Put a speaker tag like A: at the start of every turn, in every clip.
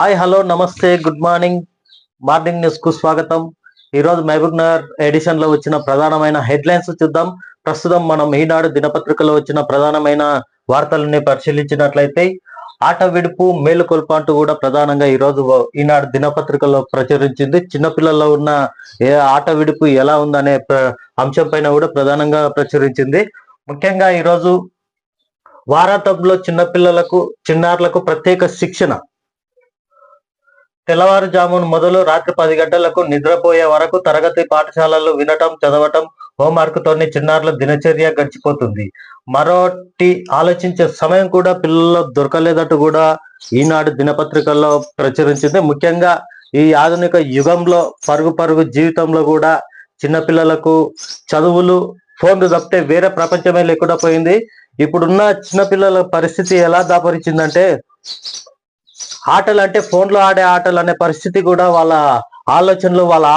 A: Hi hello నమస్తే good morning. Morning news కు స్వాగతం. ఈరోజు మహబూబ్ నగర్ ఎడిషన్ లో వచ్చిన ప్రధానమైన హెడ్లైన్స్ చూద్దాం. ప్రస్తుతం మనం ఈనాడు దినపత్రికలో వచ్చిన ప్రధానమైన వార్తలని పరిశీలించినట్లయితే ఆట విడుపు మేలుకొల్పు అంటూ కూడా ప్రధానంగా ఈరోజు ఈనాడు దినపత్రికలో ప్రచురించింది. చిన్నపిల్లల్లో ఉన్న ఆట విడుపు ఎలా ఉందనే అంశం పైన కూడా ప్రధానంగా ప్రచురించింది. ముఖ్యంగా ఈరోజు వారాంతంలో చిన్నారులకు ప్రత్యేక శిక్షణ. తెల్లవారుజామున మొదలు రాత్రి 10 గంటలకు నిద్రపోయే వరకు తరగతి పాఠశాలలు వినటం, చదవటం, హోంవర్క్తోనే చిన్నారుల దినచర్య గడిచిపోతుంది. మరోటి ఆలోచించే సమయం కూడా పిల్లల్లో దొరకలేదట్టు కూడా ఈనాడు దినపత్రికల్లో ప్రచురించింది. ముఖ్యంగా ఈ ఆధునిక యుగంలో పరుగు జీవితంలో కూడా చిన్నపిల్లలకు చదువులు, ఫోన్లు తప్పితే వేరే ప్రపంచమే లేకుండా పోయింది. ఇప్పుడున్న చిన్నపిల్లల పరిస్థితి ఎలా దాపరిచిందంటే ఆటలు అంటే ఫోన్లో ఆడే ఆటలు అనే పరిస్థితి కూడా వాళ్ళ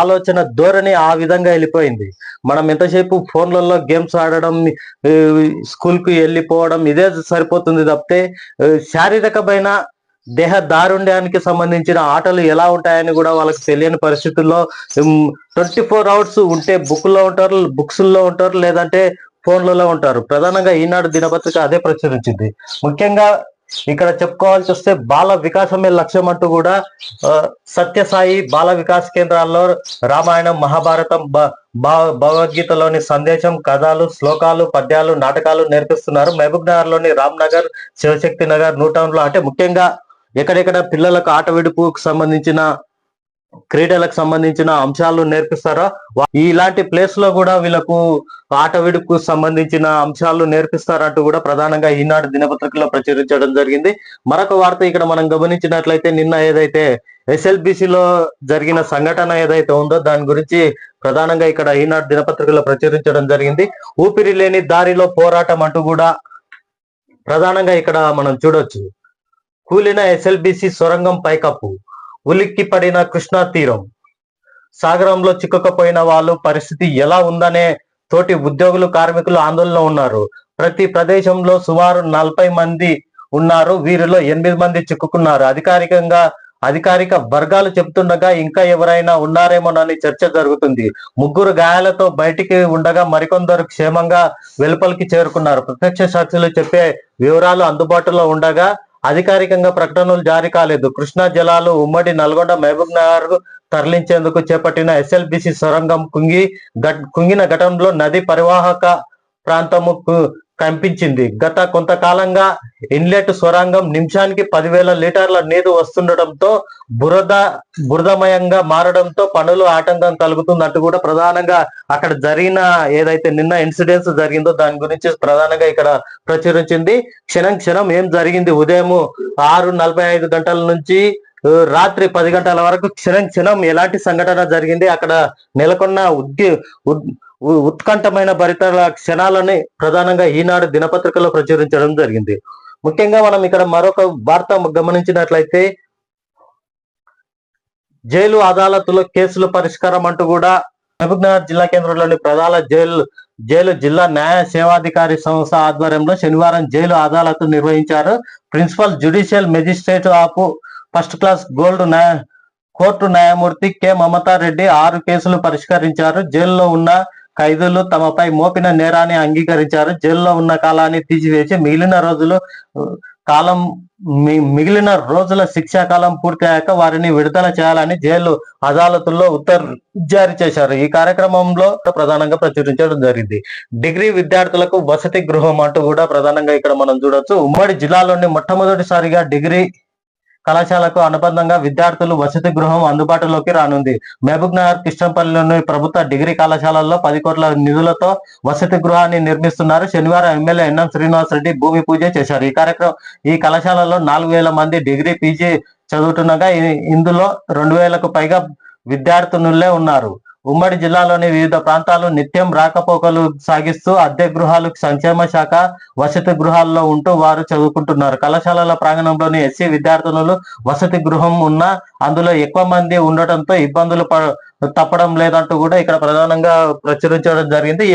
A: ఆలోచన ధోరణి ఆ విధంగా వెళ్ళిపోయింది. మనం ఎంతసేపు ఫోన్లలో గేమ్స్ ఆడడం, స్కూల్ కు వెళ్ళిపోవడం ఇదే సరిపోతుంది తప్పితే శారీరకమైన దేహ దారుణ్యానికి సంబంధించిన ఆటలు ఎలా ఉంటాయని కూడా వాళ్ళకి తెలియని పరిస్థితుల్లో 24 hours ఉంటే బుక్స్లో ఉంటారు, లేదంటే ఫోన్లలో ఉంటారు. ప్రధానంగా ఈనాడు దినపత్రిక అదే ప్రచురించింది. ముఖ్యంగా ఇక్కడ చెప్పుకోవాల్సి వస్తే బాల వికాసమే లక్ష్యం అంటూ కూడా సత్యసాయి బాల వికాస్ కేంద్రాల్లో రామాయణం, మహాభారతం, భగవద్గీతలోని సందేశం, కథలు, శ్లోకాలు, పద్యాలు, నాటకాలు నేర్పిస్తున్నారు. మహబూబ్ నగర్ లోని రామ్ నగర్, శివశక్తి నగర్, న్యూటౌన్ లో అంటే ముఖ్యంగా ఎక్కడెక్కడ పిల్లలకు ఆట విడుపుకు సంబంధించిన క్రీడలకు సంబంధించిన అంశాలు నేర్పిస్తారో ఇలాంటి ప్లేస్ లో కూడా వీళ్ళకు ఆట విడుపుకు సంబంధించిన అంశాలు నేర్పిస్తారంటూ కూడా ప్రధానంగా ఈనాడు దినపత్రికలో ప్రచురించడం జరిగింది. మరొక వార్త ఇక్కడ మనం గమనించినట్లయితే నిన్న ఏదైతే ఎస్ఎల్బిసిలో జరిగిన సంఘటన ఏదైతే ఉందో దాని గురించి ప్రధానంగా ఇక్కడ ఈనాడు దినపత్రికలో ప్రచురించడం జరిగింది. ఊపిరి లేని దారిలో పోరాటం అంటూ కూడా ప్రధానంగా ఇక్కడ మనం చూడొచ్చు. కూలిన ఎస్ఎల్బిసి సొరంగం పైకప్పు, ఉలిక్కి పడిన కృష్ణా తీరం, సాగరంలో చిక్కుకపోయిన వాళ్ళు పరిస్థితి ఎలా ఉందనే తోటి ఉద్యోగులు, కార్మికులు ఆందోళనలో ఉన్నారు. ప్రతి ప్రదేశంలో సుమారు 40 మంది ఉన్నారు. వీరిలో 8 మంది చిక్కుకున్నారు. అధికారిక వర్గాలు చెబుతుండగా ఇంకా ఎవరైనా ఉన్నారేమోనని చర్చ జరుగుతుంది. 3 గాయాలతో బయటికి ఉండగా మరికొందరు క్షేమంగా వెలుపలికి చేరుకున్నారు. ప్రత్యక్ష సాక్షులు చెప్పే వివరాలు అందుబాటులో ఉండగా అధికారికంగా ప్రకటనలు జారీ కాలేదు. కృష్ణా జలాలు ఉమ్మడి నల్గొండ, మహబూబ్ నగర్ తరలించేందుకు చేపట్టిన ఎస్ఎల్బిసి సొరంగం కుంగిన ఘటనలో నది పరివాహక ప్రాంతము కంపించింది. గత కొంతకాలంగా ఇన్లెట్ సొరంగం నిమిషానికి 10,000 లీటర్ల నీరు వస్తుండటంతో బురదమయంగా మారడంతో పనులు ఆటంకం కలుగుతున్నట్టు కూడా ప్రధానంగా అక్కడ జరిగిన ఏదైతే నిన్న ఇన్సిడెంట్స్ జరిగిందో దాని గురించి ప్రధానంగా ఇక్కడ ప్రచురించింది. క్షణం ఏం జరిగింది, ఉదయం 6:45 గంటల నుంచి రాత్రి 10 గంటల వరకు క్షణం ఎలాంటి సంఘటన జరిగింది, అక్కడ నెలకొన్న ఉత్కంఠమైన భరితల క్షణాలని ప్రధానంగా ఈనాడు దినపత్రికలో ప్రచురించడం జరిగింది. ముఖ్యంగా మనం ఇక్కడ మరొక వార్త గమనించినట్లయితే జైలు అదాలతులో కేసుల పరిష్కారం అంటూ కూడా మహబూబ్నగర్ జిల్లా కేంద్రంలోని ప్రధాన జైలు జిల్లా న్యాయ సేవాధికారి సంస్థ ఆధ్వర్యంలో శనివారం జైలు అదాలత్ నిర్వహించారు. Principal judicial magistrate of first class gold court న్యాయమూర్తి కె మమతారెడ్డి 6 కేసులు పరిష్కరించారు. జైల్లో ఉన్న ఖైదీలు తమపై మోపిన నేరాన్ని అంగీకరించారు. జైల్లో ఉన్న కాలాన్ని తీసివేసి మిగిలిన రోజుల శిక్షా కాలం పూర్తి అయ్యాక వారిని విడుదల చేయాలని జైలు అదాలతుల్లో ఉత్తర్వులు జారీ చేశారు. ఈ కార్యక్రమంలో ప్రధానంగా ప్రచురించడం జరిగింది. డిగ్రీ విద్యార్థులకు వసతి గృహం అంటూ కూడా ప్రధానంగా ఇక్కడ మనం చూడొచ్చు. ఉమ్మడి జిల్లాలోని మొట్టమొదటిసారిగా డిగ్రీ కళాశాలకు అనుబంధంగా విద్యార్థులు వసతి గృహం అందుబాటులోకి రానుంది. మహబూబ్ నగర్, కిష్టంపల్లిలోని ప్రభుత్వ డిగ్రీ కళాశాలల్లో 10 కోట్ల నిధులతో వసతి గృహాన్ని నిర్మిస్తున్నారు. శనివారం ఎమ్మెల్యే ఎన్ఎం శ్రీనివాస్ రెడ్డి భూమి పూజ చేశారు. ఈ కళాశాలలో 4,000 మంది డిగ్రీ, పీజీ చదువుతుండగా ఇందులో 2,000కు పైగా విద్యార్థినులే ఉన్నారు. ఉమ్మడి జిల్లాలోని వివిధ ప్రాంతాలు నిత్యం రాకపోకలు సాగిస్తూ అద్దె గృహాలు, సంక్షేమ శాఖ వసతి గృహాల్లో ఉంటూ వారు చదువుకుంటున్నారు. కళాశాలల ప్రాంగణంలోని ఎస్సీ విద్యార్థినులు వసతి గృహం ఉన్నా అందులో ఎక్కువ మంది ఉండటంతో ఇబ్బందులు తప్పడం లేదంటూ కూడా ఇక్కడ ప్రధానంగా ప్రచురించడం జరిగింది.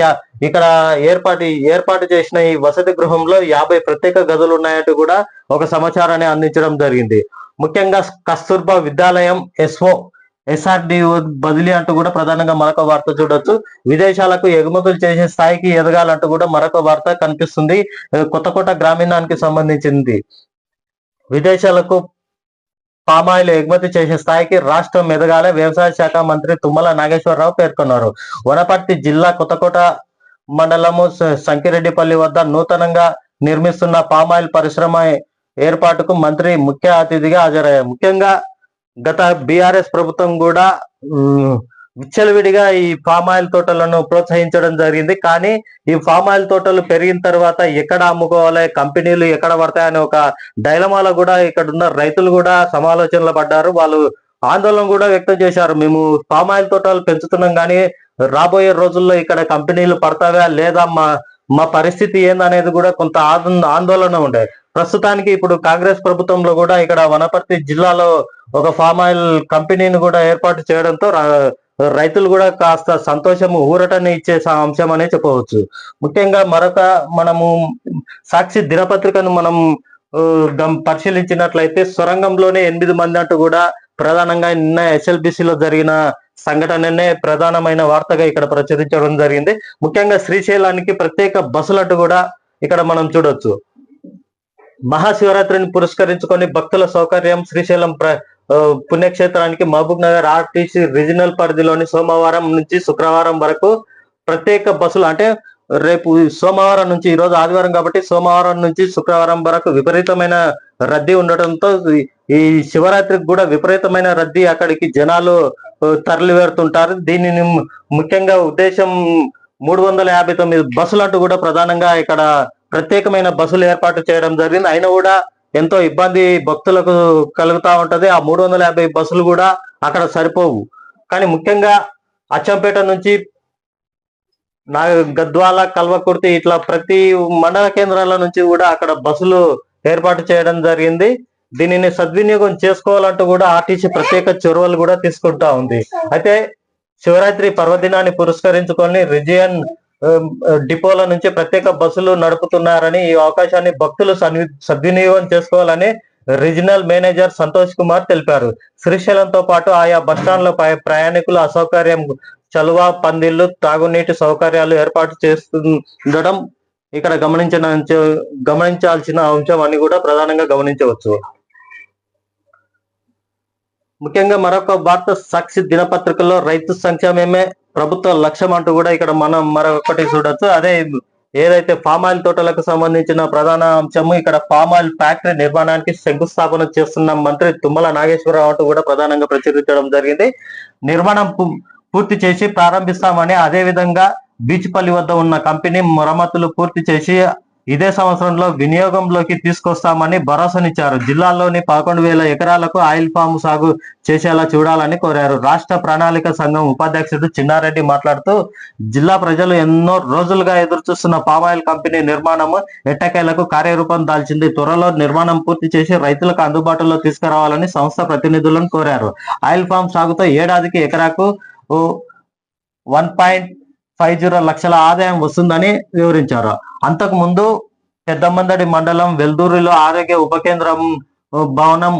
A: ఇక్కడ ఏర్పాటు చేసిన ఈ వసతి గృహంలో 50 ప్రత్యేక గదులు ఉన్నాయంటూ కూడా ఒక సమాచారాన్ని అందించడం జరిగింది. ముఖ్యంగా కస్తూర్బా విద్యాలయం SRDO బదిలీ అంటూ కూడా ప్రధానంగా మరొక వార్త చూడొచ్చు. విదేశాలకు ఎగుమతులు చేసే స్థాయికి ఎదగాలంటూ కూడా మరొక వార్త కనిపిస్తుంది. కొత్తకోట గ్రామీణానికి సంబంధించింది. విదేశాలకు పామాయిల్ ఎగుమతి చేసే స్థాయికి రాష్ట్రం ఎదగాలి వ్యవసాయ శాఖ మంత్రి తుమ్మల నాగేశ్వరరావు పేర్కొన్నారు. వనపర్తి జిల్లా కొత్తకోట మండలము సంకిరెడ్డిపల్లి వద్ద నూతనంగా నిర్మిస్తున్న పామాయిల్ పరిశ్రమ ఏర్పాటుకు మంత్రి ముఖ్య అతిథిగా హాజరయ్యారు. ముఖ్యంగా గత బీఆర్ఎస్ ప్రభుత్వం కూడా విచ్చలవిడిగా ఈ పామాయిల్ తోటలను ప్రోత్సహించడం జరిగింది. కానీ ఈ పామాయిల్ తోటలు పెరిగిన తర్వాత ఎక్కడ అమ్ముకోవాలి, కంపెనీలు ఎక్కడ పడతాయని ఒక డైలమాలో కూడా ఇక్కడ ఉన్న రైతులు కూడా సమాలోచనలు పడ్డారు. వాళ్ళు ఆందోళన కూడా వ్యక్తం చేశారు. మేము పామాయిల్ తోటలు పెంచుతున్నాం కానీ రాబోయే రోజుల్లో ఇక్కడ కంపెనీలు పడతావా లేదా, మా పరిస్థితి ఏందనేది కూడా కొంత ఆందోళన ఉండే. ప్రస్తుతానికి ఇప్పుడు కాంగ్రెస్ ప్రభుత్వంలో కూడా ఇక్కడ వనపర్తి జిల్లాలో ఒక ఫామ్ ఆయిల్ కంపెనీని కూడా ఏర్పాటు చేయడంతో రైతులు కూడా కాస్త సంతోషము ఊరటని ఇచ్చే అంశం అనే చెప్పవచ్చు. ముఖ్యంగా మరొక మనము సాక్షి దినపత్రికను మనం పరిశీలించినట్లయితే సొరంగంలోనే 8 మంది అంటూ కూడా ప్రధానంగా నిన్న SLBCలో జరిగిన సంఘటననే ప్రధానమైన వార్తగా ఇక్కడ ప్రచురించడం జరిగింది. ముఖ్యంగా శ్రీశైలానికి ప్రత్యేక బస్సులంటూ కూడా ఇక్కడ మనం చూడొచ్చు. మహాశివరాత్రిని పురస్కరించుకొని భక్తుల సౌకర్యం శ్రీశైలం పుణ్యక్షేత్రానికి మహబూబ్ నగర్ RTC రీజనల్ పరిధిలోని సోమవారం నుంచి శుక్రవారం వరకు ప్రత్యేక బస్సులు, అంటే రేపు సోమవారం నుంచి, ఈరోజు ఆదివారం కాబట్టి సోమవారం నుంచి శుక్రవారం వరకు విపరీతమైన రద్దీ ఉండటంతో ఈ శివరాత్రికి కూడా విపరీతమైన రద్దీ, అక్కడికి జనాలు తరలి వెళ్తుంటారు. దీనిని ముఖ్యంగా ఉద్దేశం 359 బస్సులు అంటూ కూడా ప్రధానంగా ఇక్కడ ప్రత్యేకమైన బస్సులు ఏర్పాటు చేయడం జరిగింది. అయినా కూడా ఎంతో ఇబ్బంది భక్తులకు కలుగుతా ఉంటది. ఆ 350 బస్సులు కూడా అక్కడ సరిపోవు. కానీ ముఖ్యంగా అచ్చంపేట నుంచి గద్వాల, కల్వకుర్తి ఇట్లా ప్రతి మండల కేంద్రాల నుంచి కూడా అక్కడ బస్సులు ఏర్పాటు చేయడం జరిగింది. దీనిని సద్వినియోగం చేసుకోవాలంటూ కూడా RTC ప్రత్యేక చొరవలు కూడా తీసుకుంటా ఉంది. అయితే శివరాత్రి పర్వదినాన్ని పురస్కరించుకొని రిజియన్ డిపోల నుంచి ప్రత్యేక బస్సులు నడుపుతున్నారని, ఈ అవకాశాన్ని భక్తులు సద్వినియోగం చేసుకోవాలని రీజనల్ మేనేజర్ సంతోష్ కుమార్ తెలిపారు. శ్రీశైలంతో పాటు ఆయా బస్టాండ్ల ప్రయాణికుల అసౌకర్యం, చలువ, పందిళ్లు, తాగునీటి సౌకర్యాలు ఏర్పాటు చేస్తుండడం ఇక్కడ గమనించాల్సిన అంశం అని కూడా ప్రధానంగా గమనించవచ్చు. ముఖ్యంగా మరొక వార్త సాక్షి దినపత్రికలో రైతు సంక్షేమమే ప్రభుత్వ లక్ష్యం అంటూ కూడా ఇక్కడ మనం మరొకటి చూడొచ్చు. అదే ఏదైతే పామ్ ఆయిల్ తోటలకు సంబంధించిన ప్రధాన అంశము, ఇక్కడ పామ్ ఆయిల్ ఫ్యాక్టరీ నిర్మాణానికి శంకుస్థాపన చేస్తున్న మంత్రి తుమ్మల నాగేశ్వరరావు అంటూ కూడా ప్రధానంగా ప్రచురించడం జరిగింది. నిర్మాణం పూర్తి చేసి ప్రారంభిస్తామని, అదే విధంగా బీచ్పల్లి వద్ద ఉన్న కంపెనీ మరమ్మతులు పూర్తి చేసి ఇదే సంవత్సరంలో వినియోగంలోకి తీసుకొస్తామని భరోసానిచ్చారు. జిల్లాలోని 11,000 ఎకరాలకు ఆయిల్ పామ్ సాగు చేసేలా చూడాలని కోరారు. రాష్ట్ర ప్రణాళిక సంఘం ఉపాధ్యక్షుడు చిన్నారెడ్డి మాట్లాడుతూ, జిల్లా ప్రజలు ఎన్నో రోజులుగా ఎదురుచూస్తున్న పామాయిల్ కంపెనీ నిర్మాణము ఎట్టకేలకు కార్యరూపం దాల్చింది. త్వరలో నిర్మాణం పూర్తి చేసి రైతులకు అందుబాటులో తీసుకురావాలని సంస్థ ప్రతినిధులను కోరారు. ఆయిల్ పామ్ సాగుతో ఏడాదికి ఎకరాకు 1.50 లక్షల ఆదాయం వస్తుందని వివరించారు. అంతకు ముందు పెద్దమందడి మండలం వెల్దూరులో ఆరోగ్య ఉప కేంద్రం భవనం,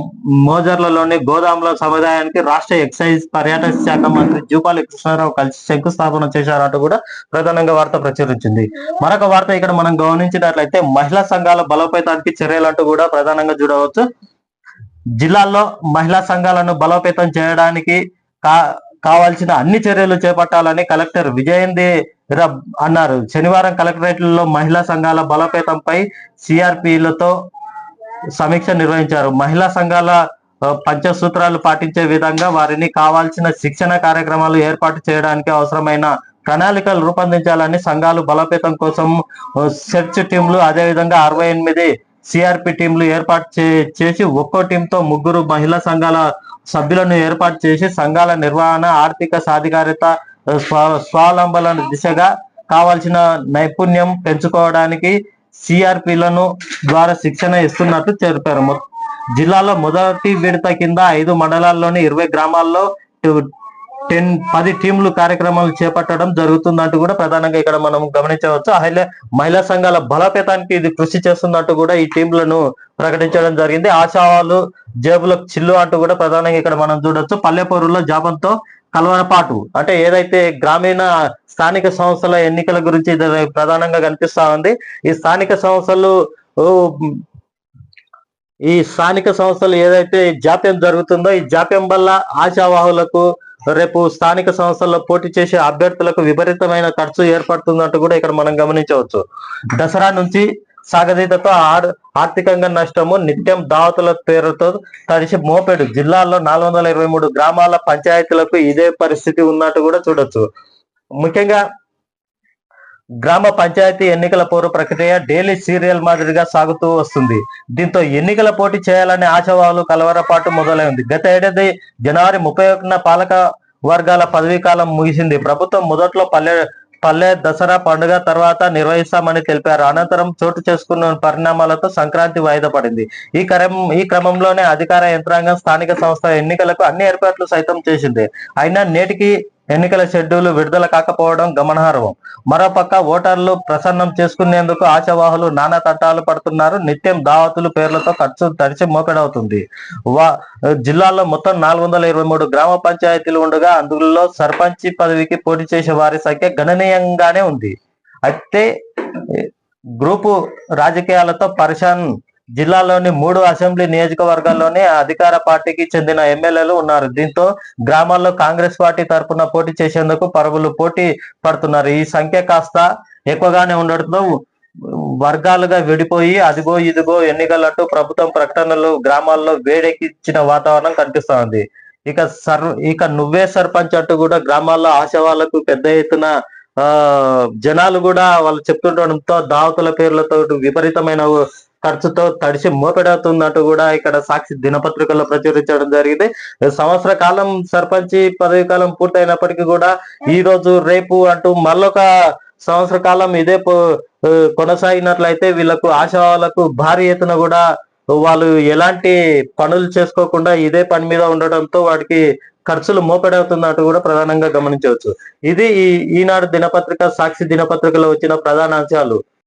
A: మోజర్లలోని గోదాముల సముదాయానికి రాష్ట్ర ఎక్సైజ్ పర్యాటక శాఖ మంత్రి జూపాలి కృష్ణారావు కలిసి శంకుస్థాపన చేశారంటూ కూడా ప్రధానంగా వార్త ప్రచురించింది. మరొక వార్త ఇక్కడ మనం గమనించినట్లయితే మహిళా సంఘాల బలోపేతానికి చర్యలంటూ కూడా ప్రధానంగా చూడవచ్చు. జిల్లాల్లో మహిళా సంఘాలను బలోపేతం చేయడానికి కావాల్సిన అన్ని చర్యలు చేపట్టాలని కలెక్టర్ విజయంతి అన్నారు. శనివారం కలెక్టరేట్లో మహిళా సంఘాల బలోపేతంపై CRPలతో సమీక్ష నిర్వహించారు. మహిళా సంఘాల పంచసూత్రాలు పాటించే విధంగా వారిని కావాల్సిన శిక్షణ కార్యక్రమాలు ఏర్పాటు చేయడానికి అవసరమైన ప్రణాళికలు రూపొందించాలని, సంఘాలు బలోపేతం కోసం సెర్చ్ టీంలు, అదేవిధంగా 68 CRP టీంలు ఏర్పాటు చేసి ఒక్కో టీంతో 3 మహిళా సంఘాల సభ్యులను ఏర్పాటు చేసి సంఘాల నిర్వహణ, ఆర్థిక సాధికారత, స్వావలంబన దిశగా కావాల్సిన నైపుణ్యం పెంచుకోవడానికి CRPలను ద్వారా శిక్షణ ఇస్తున్నట్లు తెలిపారు. జిల్లాలో మొదటి విడత కింద 5 మండలాల్లోని 20 గ్రామాల్లో 10 టీంలు కార్యక్రమాలు చేపట్టడం జరుగుతుందంటూ కూడా ప్రధానంగా ఇక్కడ మనం గమనించవచ్చు. మహిళా సంఘాల బలోపేతానికి ఇది కృషి చేస్తున్నట్టు కూడా ఈ టీంలను ప్రకటించడం జరిగింది. ఆశావాలు జేబులకు చిల్లు అంటూ కూడా ప్రధానంగా ఇక్కడ మనం చూడొచ్చు. పల్లెపూరులో జాబంతో కలవరపాటు అంటే ఏదైతే గ్రామీణ స్థానిక సంస్థల ఎన్నికల గురించి ఇది ప్రధానంగా కనిపిస్తా ఉంది. ఈ స్థానిక సంస్థలు ఏదైతే జాప్యం జరుగుతుందో ఈ జాప్యం వల్ల ఆశావాహులకు రేపు స్థానిక సంస్థల్లో పోటీ చేసే అభ్యర్థులకు విపరీతమైన ఖర్చు ఏర్పడుతున్నట్టు కూడా ఇక్కడ మనం గమనించవచ్చు. దసరా నుంచి సాగదీతతో ఆర్థికంగా నష్టము, నిత్యం దావతుల పేరుతో తడిసి మోపెడు. జిల్లాల్లో 423 గ్రామాల పంచాయతీలకు ఇదే పరిస్థితి ఉన్నట్టు కూడా చూడొచ్చు. ముఖ్యంగా గ్రామ పంచాయతీ ఎన్నికల పౌర ప్రక్రియ డైలీ సీరియల్ మాదిరిగా సాగుతూ వస్తుంది. దీంతో ఎన్నికల పోటీ చేయాలనే ఆశావాహులు కలవరపాటు మొదలైంది. గత ఏడాది జనవరి 31న పాలక వర్గాల పదవీ కాలం ముగిసింది. ప్రభుత్వం మొదట్లో పల్లె దసరా పండుగ తర్వాత నిర్వహిస్తామని తెలిపారు. అనంతరం చోటు చేసుకున్న పరిణామాలతో సంక్రాంతి వాయిదా పడింది. ఈ క్రమంలోనే అధికార యంత్రాంగం స్థానిక సంస్థ ఎన్నికలకు అన్ని ఏర్పాట్లు సైతం చేసింది. అయినా నేటికి ఎన్నికల షెడ్యూల్ విడుదల కాకపోవడం గమనార్హం. మరోపక్క ఓటర్లు ప్రసన్నం చేసుకునేందుకు ఆశావాహులు నానా తంటాలు పడుతున్నారు. నిత్యం దావతులు పేర్లతో ఖర్చు తడిచి మోపెడవుతుంది. జిల్లాలో మొత్తం 423 గ్రామ పంచాయతీలు ఉండగా అందులో సర్పంచి పదవికి పోటీ చేసే వారి సంఖ్య గణనీయంగానే ఉంది. అయితే గ్రూపు రాజకీయాలతో పరిశాన్ జిల్లాలోని 3 అసెంబ్లీ నియోజకవర్గాల్లోనే అధికార పార్టీకి చెందిన ఎమ్మెల్యేలు ఉన్నారు. దీంతో గ్రామాల్లో కాంగ్రెస్ పార్టీ తరఫున పోటీ చేసేందుకు పరుగులు పోటీ పడుతున్నారు. ఈ సంఖ్య కాస్త ఎక్కువగానే ఉండడంతో వర్గాలుగా విడిపోయి అదిగో ఇదిగో ఎన్నికలంటూ ప్రభుత్వం ప్రకటనలు గ్రామాల్లో వేడెక్కించిన వాతావరణం కనిపిస్తా ఉంది. ఇక నువ్వే సర్పంచ్ అంటూ కూడా గ్రామాల్లో ఆశావాళ్లకు పెద్ద ఎత్తున జనాలు కూడా వాళ్ళు చెప్తుండడంతో దావతుల పేర్లతో విపరీతమైన ఖర్చుతో తడిసి మోపెడవుతుందంటూ కూడా ఇక్కడ సాక్షి దినపత్రికల్లో ప్రచురించడం జరిగింది. సంవత్సర కాలం సర్పంచి పదవి కాలం పూర్తయినప్పటికీ కూడా ఈ రోజు రేపు అంటూ మళ్ళొక సంవత్సర కాలం ఇదే కొనసాగినట్లయితే వీళ్ళకు ఆశావాళ్ళకు భారీ ఎత్తున కూడా వాళ్ళు ఎలాంటి పనులు చేసుకోకుండా ఇదే పని మీద ఉండడంతో వాడికి ఖర్చులు మోపెడవుతున్నట్టు కూడా ప్రధానంగా గమనించవచ్చు. ఇది ఈనాడు దినపత్రిక సాక్షి దినపత్రికలో వచ్చిన ప్రధాన అంశాలు.